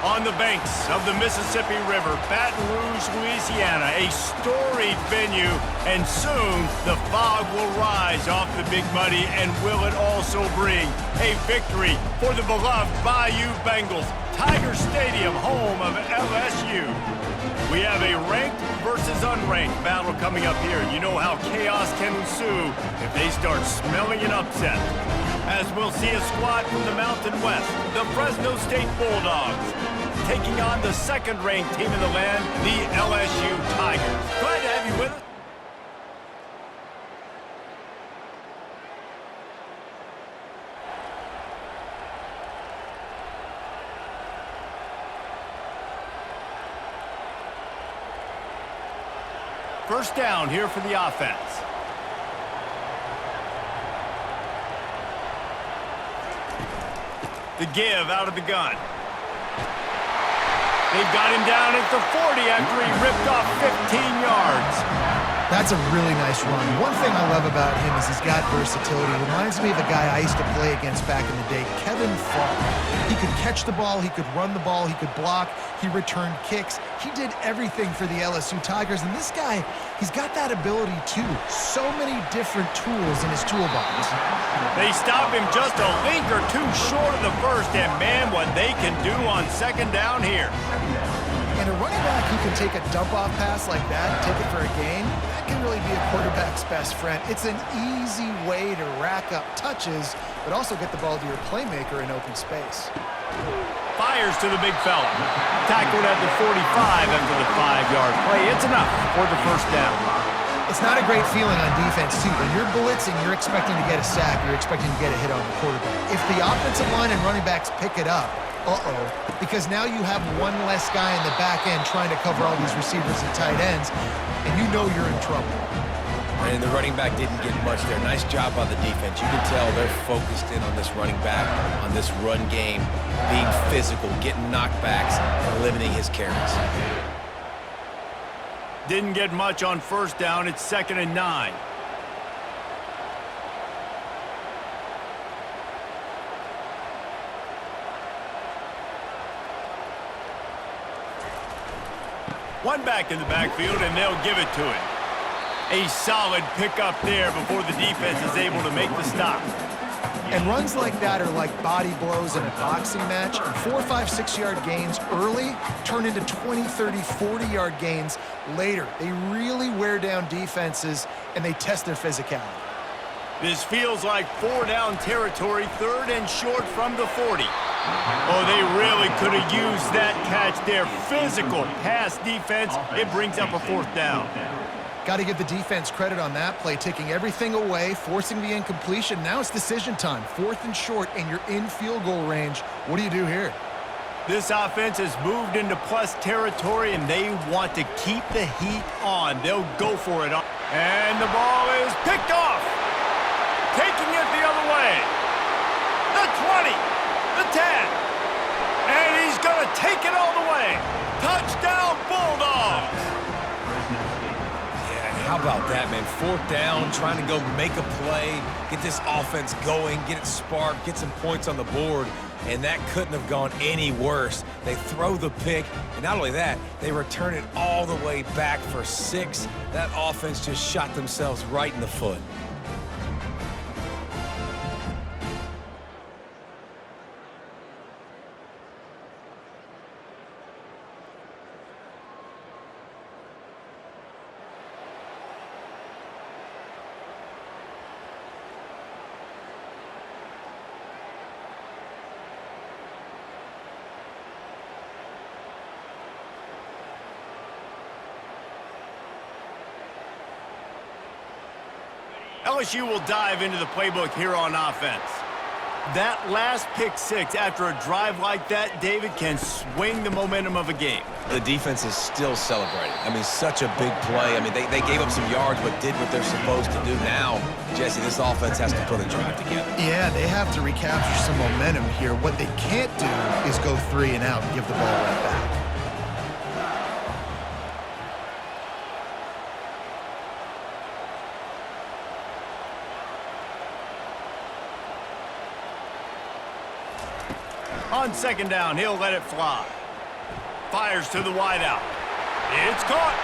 On the banks of the Mississippi River, Baton Rouge, Louisiana, a storied venue, and soon the fog will rise off the Big Muddy, and will it also bring a victory for the beloved Bayou Bengals, Tiger Stadium, home of LSU. We have a ranked versus unranked battle coming up here. You know how chaos can ensue if they start smelling an upset. As we'll see a squad from the Mountain West, the Fresno State Bulldogs, taking on the second-ranked team in the land, the LSU Tigers. Glad to have you with us. First down here for the offense. The give out of the gun. They've got him down at the 40 after he ripped off 15 yards. That's a really nice run. One thing I love about him is he's got versatility. It reminds me of a guy I used to play against back in the day, Kevin Falk. He could catch the ball, he could run the ball, he could block, he returned kicks. He did everything for the LSU Tigers, and this guy, he's got that ability too. So many different tools in his toolbox. They stop him just a link or two short of the first, and man, what they can do on second down here. And a running back who can take a dump-off pass like that and take it for a gain, that can really be a quarterback's best friend. It's an easy way to rack up touches, but also get the ball to your playmaker in open space. Fires to the big fella. Tackled at the 45 after the 5-yard play. It's enough for the first down. It's not a great feeling on defense, too. When you're blitzing, you're expecting to get a sack. You're expecting to get a hit on the quarterback. If the offensive line and running backs pick it up, because now you have one less guy in the back end trying to cover all these receivers and tight ends, and you know you're in trouble. And the running back didn't get much there. Nice job by the defense. You can tell they're focused in on this running back, on this run game, being physical, getting knockbacks, and limiting his carries. Didn't get much on first down. It's 2nd and 9. One back in the backfield, and they'll give it to him. A solid pickup there before the defense is able to make the stop. And runs like that are like body blows in a boxing match. 4, 5, 6-yard gains early turn into 20, 30, 40-yard gains later. They really wear down defenses, and they test their physicality. This feels like 4-down territory, 3rd and short from the 40. Oh, they really could have used that catch there. Physical pass defense. It brings up a 4th down. Got to give the defense credit on that play, taking everything away, forcing the incompletion. Now it's decision time. 4th and short, and you're in field goal range. What do you do here? This offense has moved into plus territory, and they want to keep the heat on. They'll go for it. And the ball is picked off. Taking it the other way. The 20. The 10. And he's going to take it all the way. Touchdown, Bulldogs. Yeah, how about that, man? 4th down, trying to go make a play, get this offense going, get it sparked, get some points on the board, and that couldn't have gone any worse. They throw the pick, and not only that, they return it all the way back for 6. That offense just shot themselves right in the foot. LSU will dive into the playbook here on offense. That last pick 6 after a drive like that, David, can swing the momentum of a game. The defense is still celebrating. I mean, such a big play. I mean, they gave up some yards but did what they're supposed to do. Now, Jesse, this offense has to put a drive together. Yeah, they have to recapture some momentum here. What they can't do is go 3 and out and give the ball right back. On second down, he'll let it fly. Fires to the wideout. It's caught.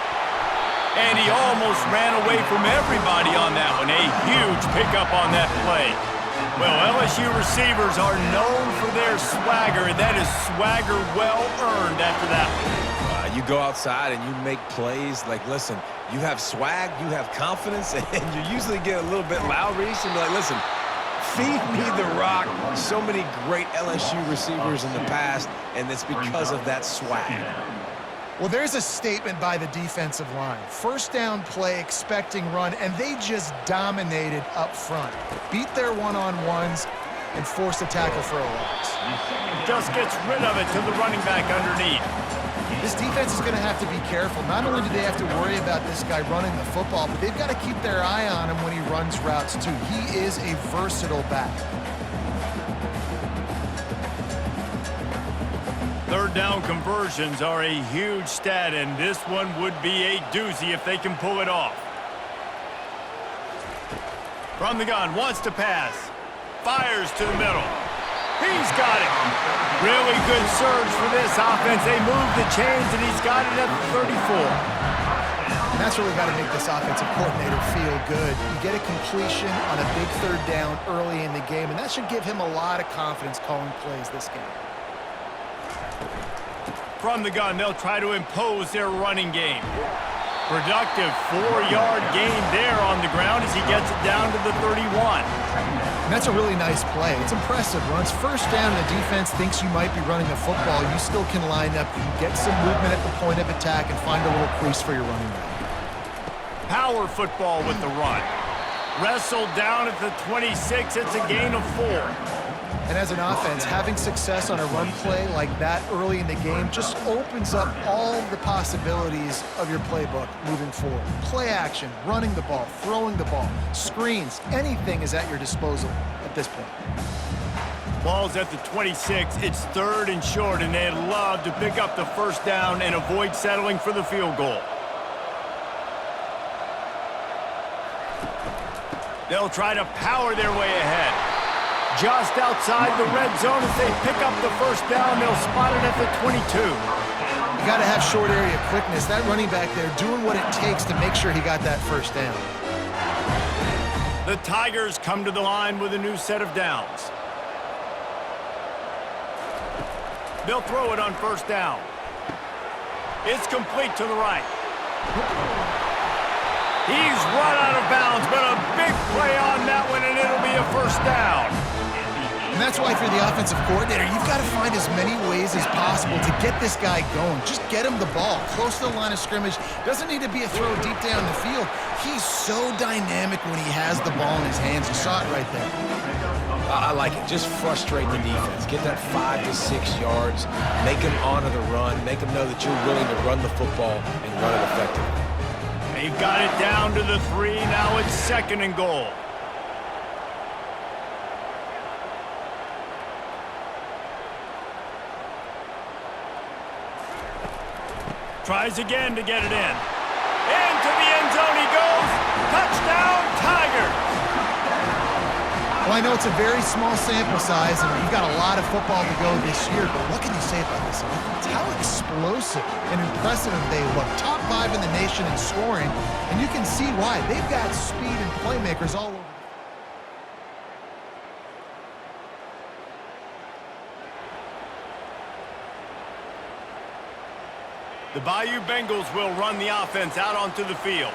And he almost ran away from everybody on that one. A huge pickup on that play. Well, LSU receivers are known for their swagger, and that is swagger well earned after that one. You go outside and you make plays. Like, listen, you have swag, you have confidence, and you usually get a little bit loud, Reese, and be like, listen, feed me the rock. So many great LSU receivers in the past, and it's because of that swag. Well, there's a statement by the defensive line. First down play, expecting run, and they just dominated up front. Beat their one-on-ones and forced a tackle for a loss. Just gets rid of it to the running back underneath. This defense is going to have to be careful. Not only do they have to worry about this guy running the football, but they've got to keep their eye on him when he runs routes too. He is a versatile back. Third down conversions are a huge stat, and this one would be a doozy if they can pull it off. From the gun, wants to pass. Fires to the middle. He's got it. Really good surge for this offense. They move the chains, and he's got it at the 34. And that's really got to make this offensive coordinator feel good. You get a completion on a big third down early in the game, and that should give him a lot of confidence calling plays this game. From the gun, they'll try to impose their running game. Productive 4-yard gain there on the ground as he gets it down to the 31. And that's a really nice play. It's impressive. Once first down, the defense thinks you might be running the football, you still can line up, you can get some movement at the point of attack and find a little crease for your running back. Power football with the run. Wrestled down at the 26. It's a gain of 4. And as an offense, having success on a run play like that early in the game just opens up all the possibilities of your playbook moving forward. Play action, running the ball, throwing the ball, screens, anything is at your disposal at this point. Ball's at the 26. It's 3rd and short, and they'd love to pick up the first down and avoid settling for the field goal. They'll try to power their way ahead. Just outside the red zone as they pick up the first down. They'll spot it at the 22. You got to have short area quickness. That running back there doing what it takes to make sure he got that first down. The Tigers come to the line with a new set of downs. They'll throw it on first down. It's complete to the right. He's run out of bounds, but a big play on that one, and it'll be a first down. And that's why, for the offensive coordinator, you've got to find as many ways as possible to get this guy going. Just get him the ball close to the line of scrimmage. Doesn't need to be a throw deep down the field. He's so dynamic when he has the ball in his hands. You saw it right there. I like it. Just frustrate the defense. Get that 5 to 6 yards. Make them honor the run. Make them know that you're willing to run the football and run it effectively. They've got it down to the 3. Now it's 2nd and goal. Tries again to get it in. Into the end zone he goes. Touchdown, Tigers! Well, I know it's a very small sample size, and we've got a lot of football to go this year, but what can you say about this offense? How explosive and impressive they look. Top 5 in the nation in scoring, and you can see why. They've got speed and playmakers all over. The Bayou Bengals will run the offense out onto the field.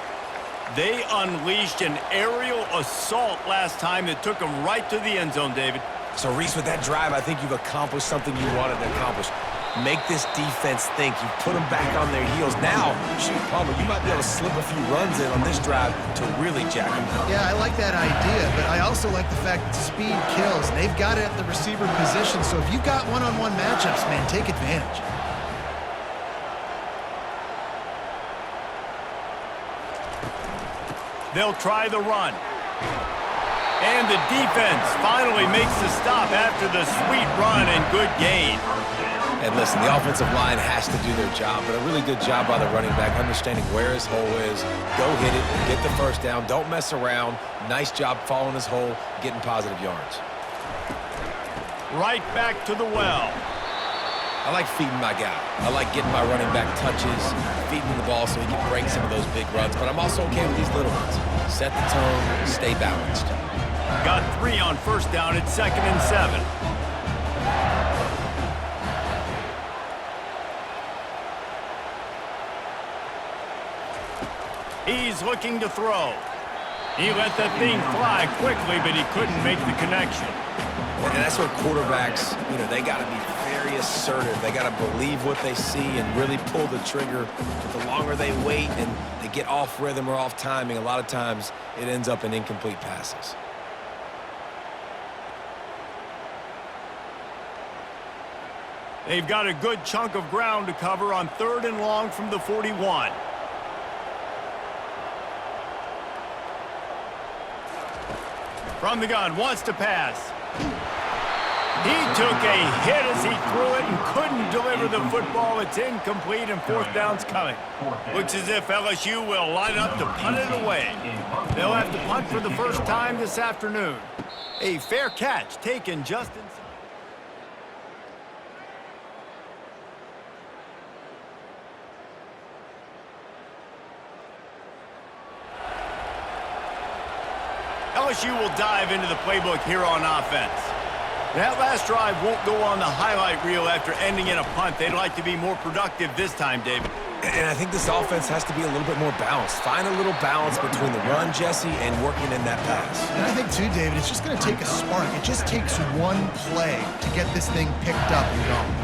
They unleashed an aerial assault last time that took them right to the end zone, David. So, Reese, with that drive, I think you've accomplished something you wanted to accomplish. Make this defense think. You put them back on their heels. Now, shoot, Palmer, you might be able to slip a few runs in on this drive to really jack them down. Yeah, I like that idea, but I also like the fact that speed kills. They've got it at the receiver position, so if you've got one-on-one matchups, man, take advantage. They'll try the run. And the defense finally makes the stop after the sweet run and good gain. And listen, the offensive line has to do their job, but a really good job by the running back, understanding where his hole is. Go hit it, get the first down, don't mess around. Nice job following his hole, getting positive yards. Right back to the well. I like feeding my guy. I like getting my running back touches, feeding him the ball so he can break some of those big runs. But I'm also okay with these little ones. Set the tone, stay balanced. Got 3 on first down at 2nd and 7. He's looking to throw. He let that thing fly quickly, but he couldn't make the connection. And that's where quarterbacks, they got to be very assertive. They got to believe what they see and really pull the trigger. But the longer they wait and they get off rhythm or off timing, a lot of times it ends up in incomplete passes. They've got a good chunk of ground to cover on 3rd and long from the 41. From the gun, wants to pass. He took a hit as he threw it and couldn't deliver the football. It's incomplete and 4th down's coming. Looks as if LSU will line up to punt it away. They'll have to punt for the first time this afternoon. A fair catch taken just inside. LSU will dive into the playbook here on offense. That last drive won't go on the highlight reel after ending in a punt. They'd like to be more productive this time, David. And I think this offense has to be a little bit more balanced. Find a little balance between the run, Jesse, and working in that pass. And I think, too, David, it's just going to take a spark. It just takes one play to get this thing picked up and going.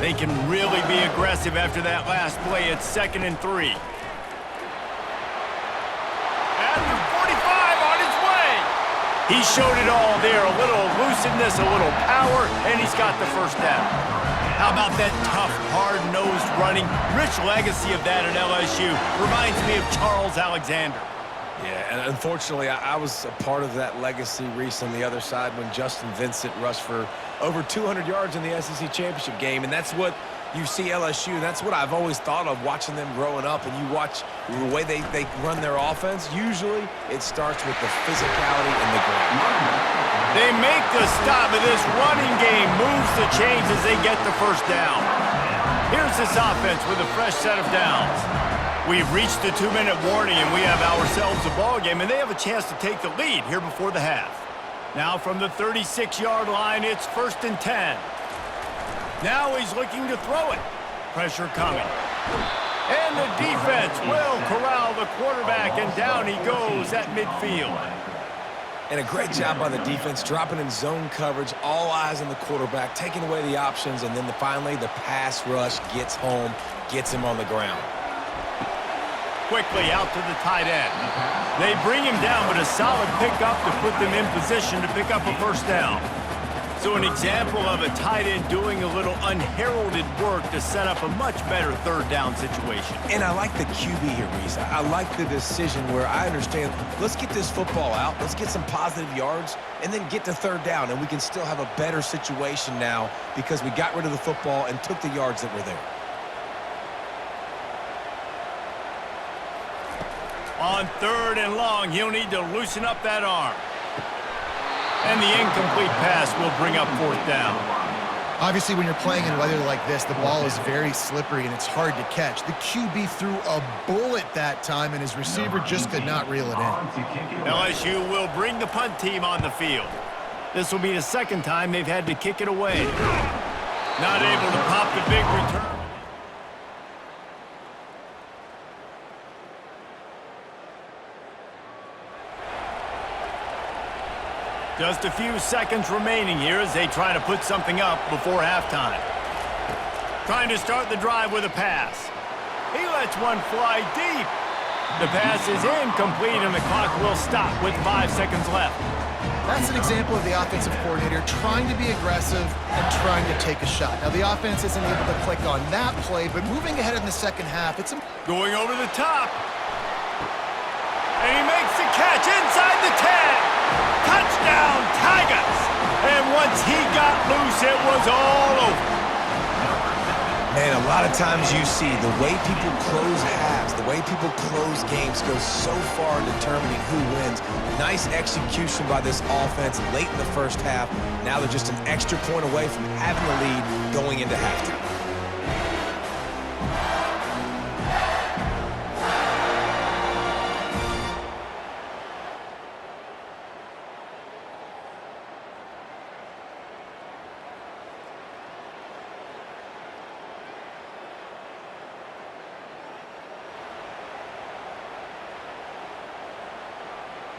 They can really be aggressive after that last play. It's 2nd and 3. He showed it all there, a little elusiveness, a little power, and he's got the first down. How about that tough, hard-nosed running? Rich legacy of that at LSU. Reminds me of Charles Alexander. Yeah, and unfortunately, I was a part of that legacy, Reese, on the other side when Justin Vincent rushed for over 200 yards in the SEC championship game, and that's what you see LSU, and that's what I've always thought of watching them growing up, and you watch the way they run their offense. Usually, it starts with the physicality in the ground. They make the stop, and this running game moves the chains as they get the first down. Here's this offense with a fresh set of downs. We've reached the 2-minute warning, and we have ourselves a ball game, and they have a chance to take the lead here before the half. Now from the 36-yard line, it's 1st and 10. Now he's looking to throw it. Pressure coming. And the defense will corral the quarterback, and down he goes at midfield. And a great job by the defense, dropping in zone coverage, all eyes on the quarterback, taking away the options, and then finally the pass rush gets home, gets him on the ground. Quickly out to the tight end. They bring him down, but a solid pickup to put them in position to pick up a first down. So an example of a tight end doing a little unheralded work to set up a much better 3rd down situation. And I like the QB here, Reese. I like the decision where I understand, let's get this football out, let's get some positive yards, and then get to 3rd down, and we can still have a better situation now because we got rid of the football and took the yards that were there. On 3rd and long, he'll need to loosen up that arm. And the incomplete pass will bring up 4th down. Obviously, when you're playing in weather like this, the ball is very slippery and it's hard to catch. The QB threw a bullet that time, and his receiver just could not reel it in. LSU will bring the punt team on the field. This will be the 2nd time they've had to kick it away. Not able to pop the big return. Just a few seconds remaining here as they try to put something up before halftime. Trying to start the drive with a pass. He lets one fly deep. The pass is incomplete, and the clock will stop with 5 seconds left. That's an example of the offensive coordinator trying to be aggressive and trying to take a shot. Now, the offense isn't able to click on that play, but moving ahead in the 2nd half, it's going over the top. And he makes the catch inside the 10. Touchdown, Tigers! And once he got loose, it was all over. Man, a lot of times you see the way people close halves, the way people close games goes so far in determining who wins. Nice execution by this offense late in the 1st half. Now they're just an extra point away from having the lead going into halftime.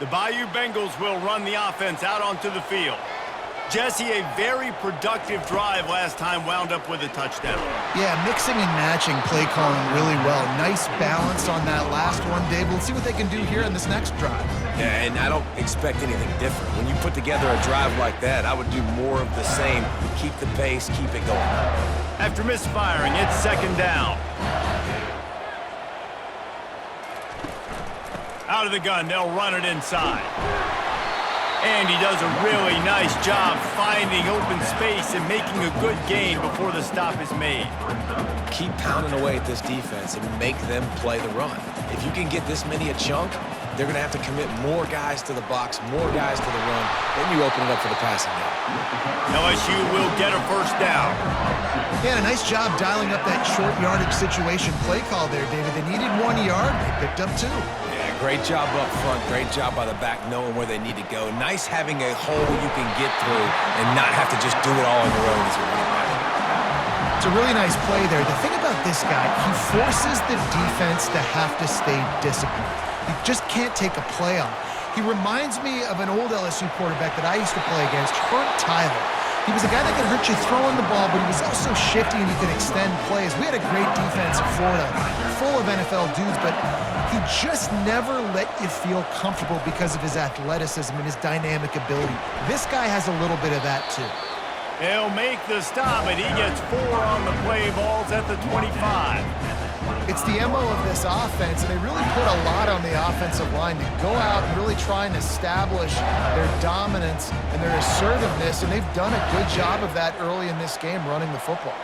The Bayou Bengals will run the offense out onto the field. Jesse, a very productive drive last time wound up with a touchdown. Yeah, mixing and matching play calling really well. Nice balance on that last one, Dave. Let's see what they can do here in this next drive. Yeah, and I don't expect anything different. When you put together a drive like that, I would do more of the same. Keep the pace, keep it going. After misfiring, it's second down. Out of the gun, they'll run it inside. And he does a really nice job finding open space and making a good gain before the stop is made. Keep pounding away at this defense and make them play the run. If you can get this many a chunk, they're going to have to commit more guys to the box, more guys to the run. Then you open it up for the passing game. LSU will get a first down. Yeah, a nice job dialing up that short yardage situation play call there, David. They needed 1 yard. They picked up 2. Great job up front. Great job by the back knowing where they need to go. Nice having a hole you can get through and not have to just do it all on your own as a running back. It's a really nice play there. The thing about this guy, he forces the defense to have to stay disciplined. You just can't take a play on. He reminds me of an old LSU quarterback that I used to play against, Hurt Tyler. He was a guy that could hurt you throwing the ball, but he was also shifty and he could extend plays. We had a great defense in Florida, full of NFL dudes, but he just never let you feel comfortable because of his athleticism and his dynamic ability. This guy has a little bit of that too. He'll make the stop, but he gets 4 on the play. Balls at the 25. It's the MO of this offense, and they really put a lot on the offensive line to go out and really try and establish their dominance and their assertiveness, and they've done a good job of that early in this game running the football.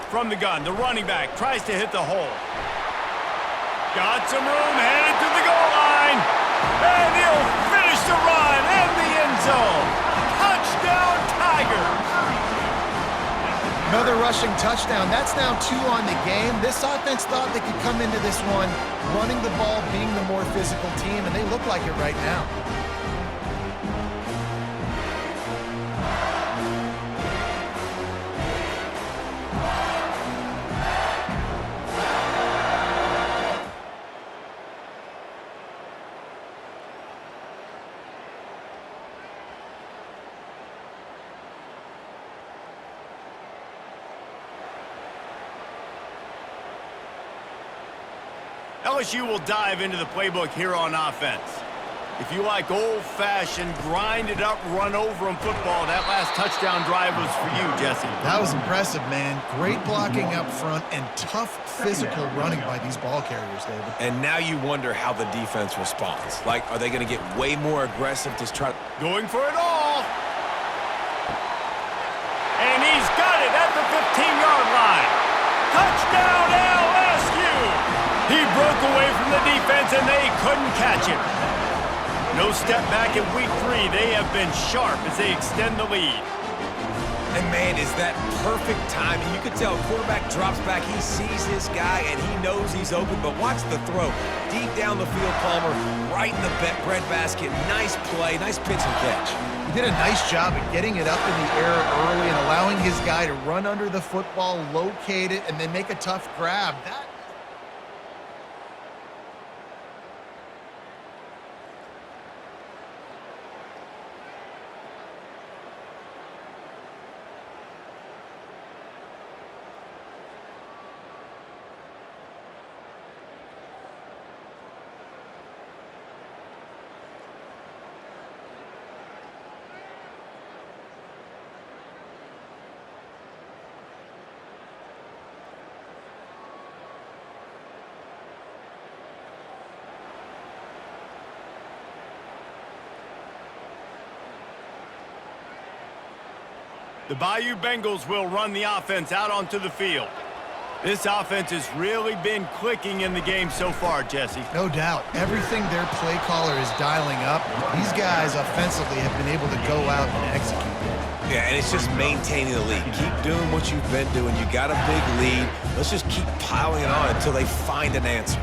From the gun, the running back tries to hit the hole. Got some room, headed to the goal line. And he'll finish the run in the end zone. Touchdown, Tigers. Another rushing touchdown. That's now 2 on the game. This offense thought they could come into this one running the ball, being the more physical team, and they look like it right now. LSU will dive into the playbook here on offense. If you like old-fashioned, grind-it-up, run-over-'em football, that last touchdown drive was for you, Jesse. That was impressive, man. Great blocking up front and tough physical running by these ball carriers, David. And now you wonder how the defense responds. Like, are they going to get way more aggressive to try to... Going for it all. And he's got it at the 15-yard line. Touchdown, LSU! He broke away from the defense, and they couldn't catch him. No step back in week 3. They have been sharp as they extend the lead. And, man, is that perfect timing. You can tell quarterback drops back. He sees his guy, and he knows he's open. But watch the throw. Deep down the field, Palmer, right in the breadbasket. Nice play, nice pitch and catch. He did a nice job of getting it up in the air early and allowing his guy to run under the football, locate it, and then make a tough grab. The Bayou Bengals will run the offense out onto the field. This offense has really been clicking in the game so far, Jesse. No doubt. Everything their play caller is dialing up, these guys offensively have been able to go out and execute. Yeah, and it's just maintaining the lead. Keep doing what you've been doing. You got a big lead. Let's just keep piling it on until they find an answer.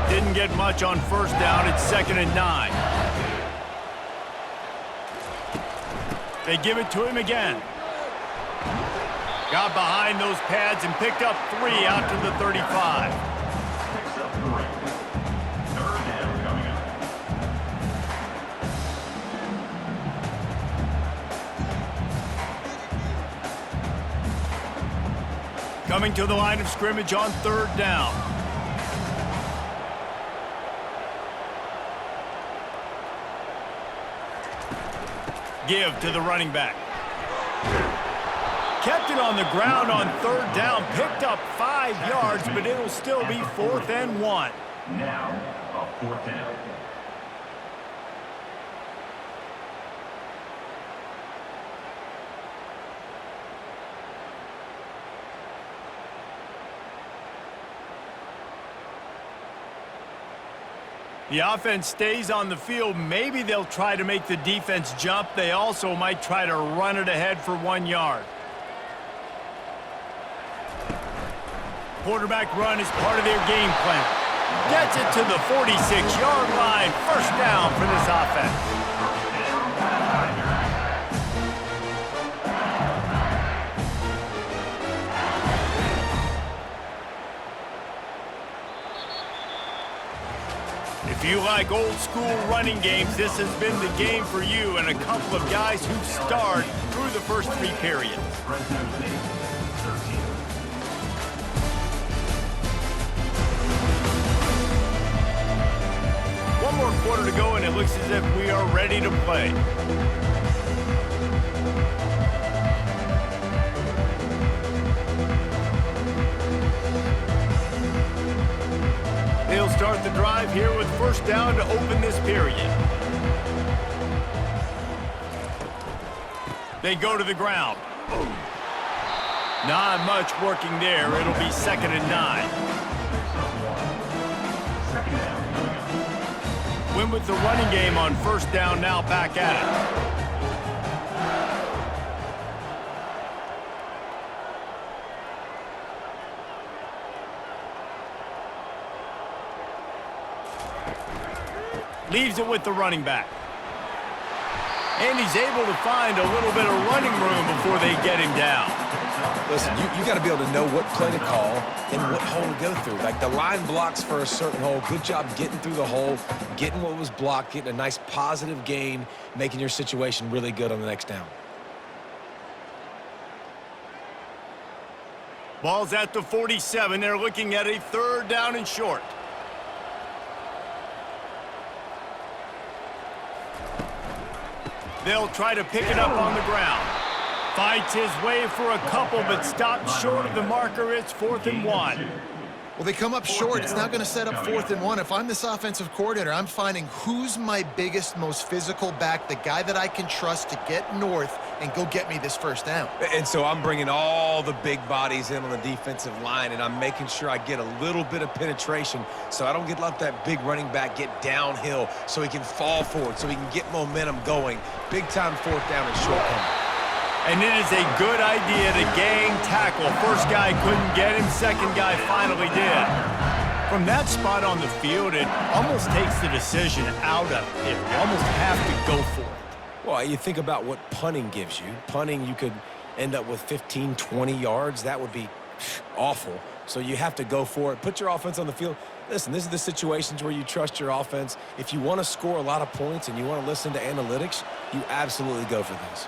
Didn't get much on first down. It's 2nd and 9. They give it to him again. Got behind those pads and picked up 3 out to the 35. Picks up 3. Third down coming up. Coming to the line of scrimmage on 3rd down. Give to the running back. Kept it on the ground on 3rd down. Picked up 5 yards, but it'll still be 4th and 1. Now, a 4th down. The offense stays on the field. Maybe they'll try to make the defense jump. They also might try to run it ahead for 1 yard. Quarterback run is part of their game plan. Gets it to the 46-yard line. 1st down for this offense. If you like old school running games, this has been the game for you and a couple of guys who've starred through the first 3 periods. Fresno State, 13. One more quarter to go, and it looks as if we are ready to play. They'll start the drive here with 1st down to open this period. They go to the ground. Not much working there. It'll be 2nd and 9. Second down coming up. Win with the running game on 1st down, now back at it. Leaves it with the running back. And he's able to find a little bit of running room before they get him down. Listen, you got to be able to know what play to call and what hole to go through. Like the line blocks for a certain hole. Good job getting through the hole, getting what was blocked, getting a nice positive gain, making your situation really good on the next down. Ball's at the 47. They're looking at a 3rd down and short. They'll try to pick it up on the ground. Fights his way for a couple, but stops short of the marker. It's 4th and 1. Well, they come up short. It's not going to set up 4th and 1. If I'm this offensive coordinator, I'm finding who's my biggest, most physical back, the guy that I can trust to get north and go get me this 1st down. And so I'm bringing all the big bodies in on the defensive line, and I'm making sure I get a little bit of penetration so I don't let that big running back get downhill so he can fall forward, so he can get momentum going. Big-time 4th down and short coming. And it is a good idea to gang tackle. First guy couldn't get him, second guy finally did. From that spot on the field, it almost takes the decision out of it. You almost have to go for it. Well, you think about what punting gives you. Punting, you could end up with 15, 20 yards. That would be awful. So you have to go for it. Put your offense on the field. Listen, this is the situations where you trust your offense. If you want to score a lot of points and you want to listen to analytics, you absolutely go for this.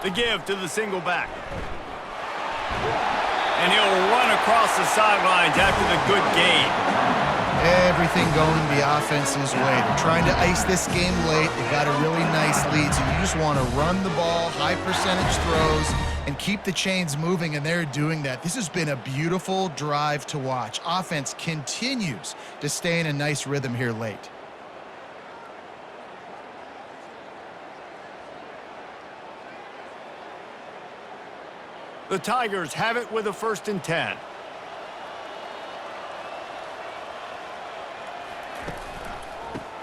The give to the single back. And he'll run across the sidelines after the good gain. Everything going the offense's way. They're trying to ice this game late. They got a really nice lead, so you just want to run the ball, high percentage throws, and keep the chains moving, and they're doing that. This has been a beautiful drive to watch. Offense continues to stay in a nice rhythm here late. The Tigers have it with a 1st and 10.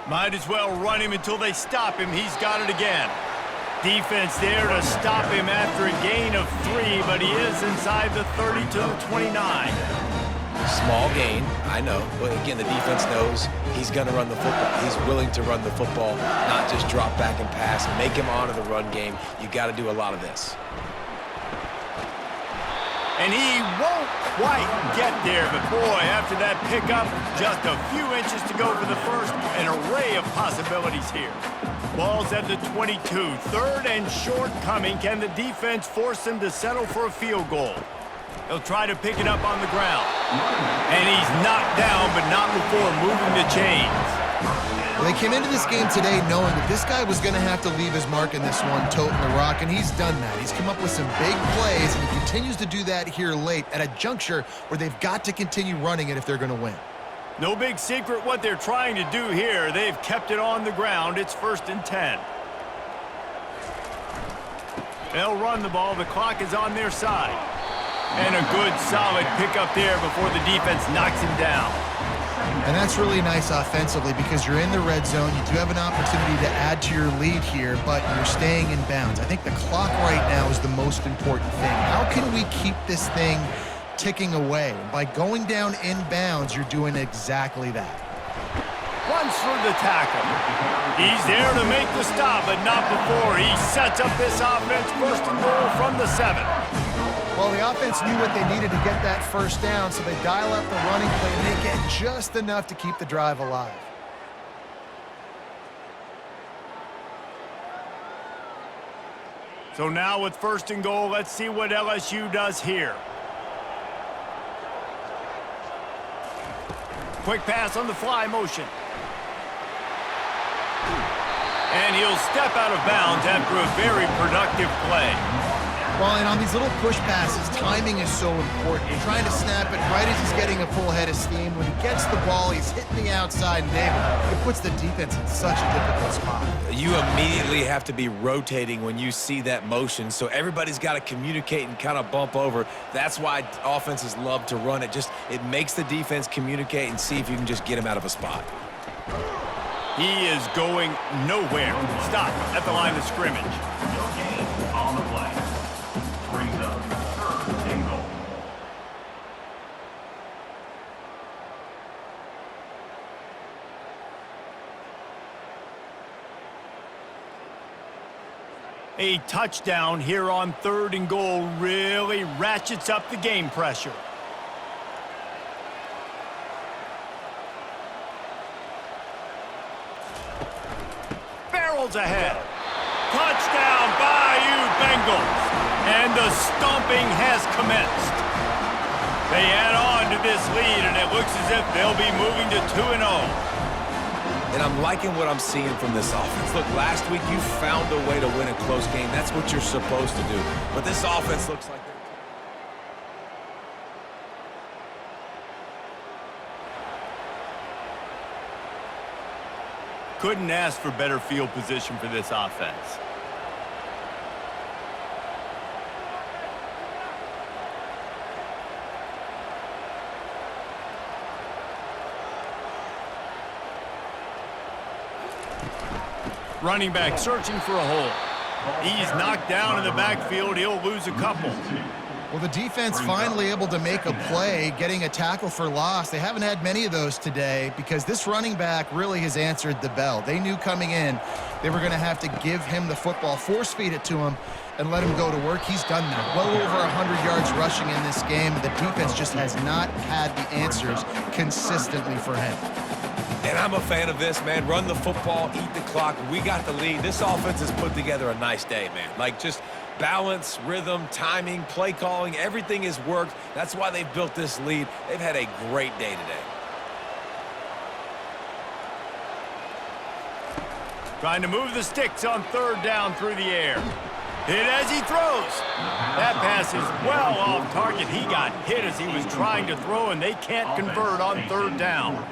Might as well run him until they stop him. He's got it again. Defense there to stop him after a gain of 3, but he is inside the 30 to the 29. Small gain, I know. But again, the defense knows he's going to run the football. He's willing to run the football, not just drop back and pass. Make him honor the run game. You got to do a lot of this. And he won't quite get there, but boy, after that pickup, just a few inches to go for the first. An array of possibilities here. Ball's at the 22. Third and short coming. Can the defense force him to settle for a field goal? He'll try to pick it up on the ground. And he's knocked down, but not before moving the chains. Well, they came into this game today knowing that this guy was going to have to leave his mark in this one, toting the rock, and he's done that. He's come up with some big plays, and he continues to do that here late at a juncture where they've got to continue running it if they're going to win. No big secret what they're trying to do here. They've kept it on the ground. It's 1st and 10. They'll run the ball. The clock is on their side. And a good, solid pickup there before the defense knocks him down. And that's really nice offensively because you're in the red zone. You do have an opportunity to add to your lead here, but you're staying in bounds. I think the clock right now is the most important thing. How can we keep this thing ticking away? By going down in bounds, you're doing exactly that. Runs through the tackle. He's there to make the stop, but not before. He sets up this offense 1st and goal from the 7. Well, the offense knew what they needed to get that first down, so they dial up the running play and they get just enough to keep the drive alive. So now with 1st and goal, let's see what LSU does here. Quick pass on the fly motion. And he'll step out of bounds after a very productive play. Well, and on these little push passes, timing is so important. You're trying to snap it right as he's getting a full head of steam. When he gets the ball, he's hitting the outside, and David, it puts the defense in such a difficult spot. You immediately have to be rotating when you see that motion, so everybody's got to communicate and kind of bump over. That's why offenses love to run it. It makes the defense communicate and see if you can just get him out of a spot. He is going nowhere. Stop at the line of scrimmage. No gain on the play. Brings up 3rd and goal. A touchdown here on 3rd and goal really ratchets up the game pressure. Barrels ahead. Touchdown, Bayou Bengals. And the stomping has commenced. They add on to this lead, and it looks as if they'll be moving to 2-0. And I'm liking what I'm seeing from this offense. Look, last week you found a way to win a close game. That's what you're supposed to do. But this offense looks like they're... Couldn't ask for better field position for this offense. Running back searching for a hole. He's knocked down in the backfield. He'll lose a couple. Well, the defense finally able to make a play, getting a tackle for loss. They haven't had many of those today because this running back really has answered the bell. They knew coming in they were going to have to give him the football, force feed it to him, and let him go to work. He's done that. Well over 100 yards rushing in this game. The defense just has not had the answers consistently for him. And I'm a fan of this, man. Run the football, eat the clock. We got the lead. This offense has put together a nice day, man. Like, just balance, rhythm, timing, play calling, everything has worked. That's why they've built this lead. They've had a great day today. Trying to move the sticks on 3rd down through the air. Hit as he throws. That pass is well off target. He got hit as he was trying to throw, and they can't convert on 3rd down.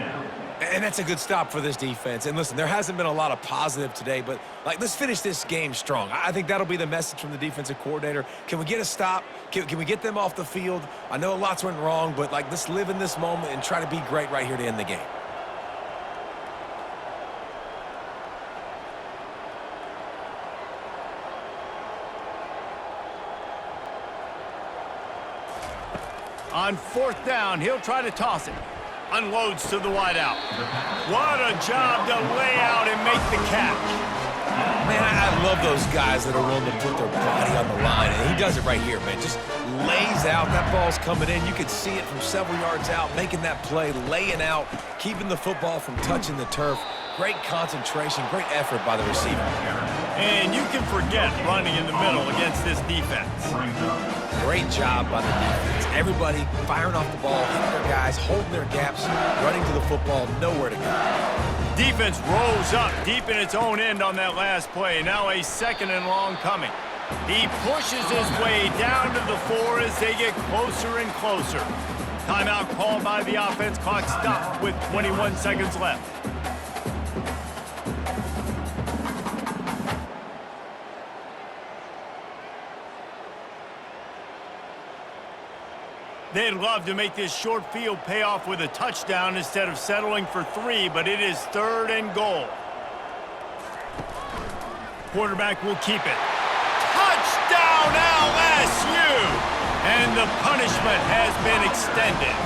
And that's a good stop for this defense. And listen, there hasn't been a lot of positive today, but like, let's finish this game strong. I think that'll be the message from the defensive coordinator. Can we get a stop? Can we get them off the field? I know lots went wrong, but like, let's live in this moment and try to be great right here to end the game. On 4th down, he'll try to toss it. Unloads to the wideout. What a job to lay out and make the catch. Man, I love those guys that are willing to put their body on the line, and he does it right here, man. Just lays out. That ball's coming in. You can see it from several yards out, making that play, laying out, keeping the football from touching the turf. Great concentration, great effort by the receiver. And you can forget running in the middle against this defense. Great job by the defense. Everybody firing off the ball, hitting their guys, holding their gaps, running to the football, nowhere to go. Defense rolls up deep in its own end on that last play. Now a 2nd and long coming. He pushes his way down to the 4 as they get closer and closer. Timeout called by the offense. Clock stopped with 21 seconds left. They'd love to make this short field pay off with a touchdown instead of settling for 3, but it is 3rd and goal. Quarterback will keep it. Touchdown LSU! And the punishment has been extended.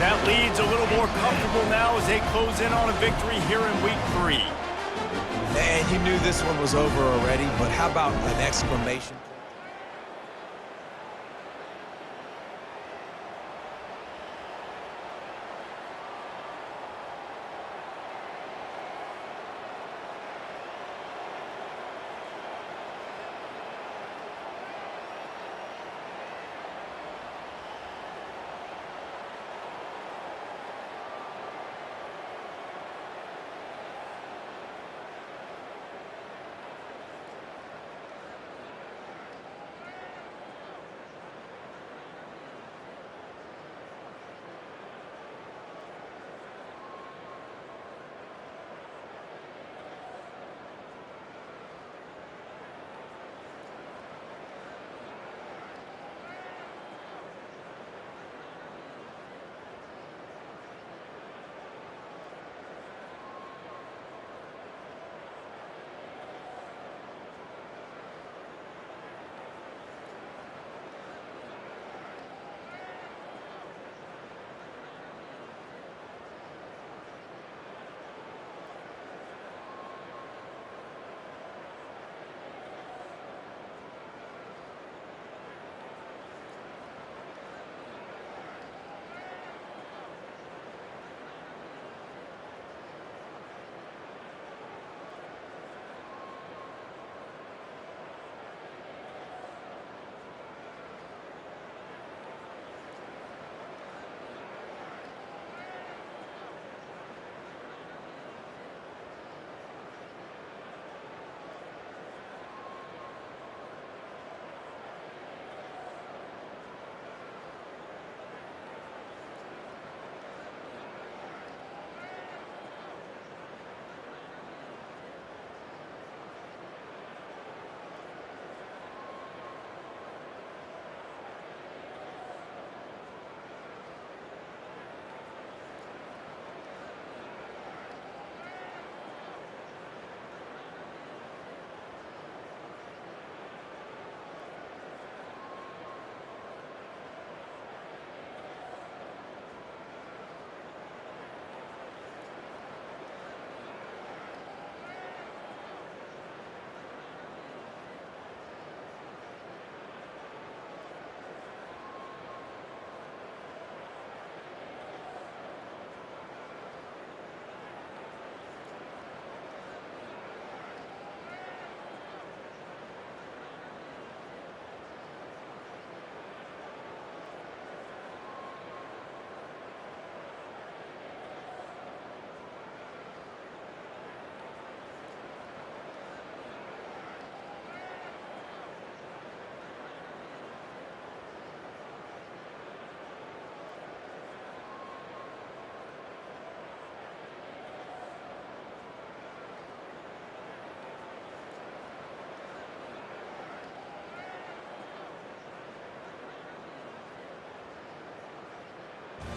That lead's a little more comfortable now as they close in on a victory here in week 3. And you knew this one was over already, but how about an exclamation?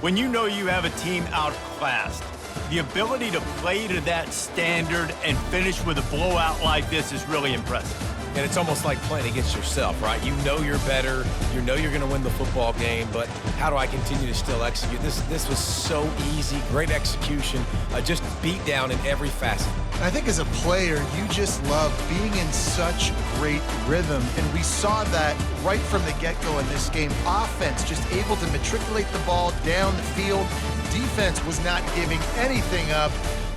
When you know you have a team outclassed, the ability to play to that standard and finish with a blowout like this is really impressive. And it's almost like playing against yourself, right? You know you're better. You know you're going to win the football game, but how do I continue to still execute? This was so easy, great execution, just beat down in every facet. I think as a player, you just love being in such great rhythm, and we saw that right from the get-go in this game. Offense just able to matriculate the ball down the field. Defense was not giving anything up.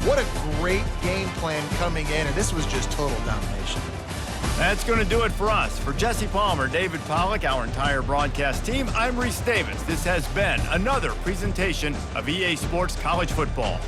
What a great game plan coming in, and this was just total domination. That's going to do it for us. For Jesse Palmer, David Pollack, our entire broadcast team, I'm Reese Davis. This has been another presentation of EA Sports College Football.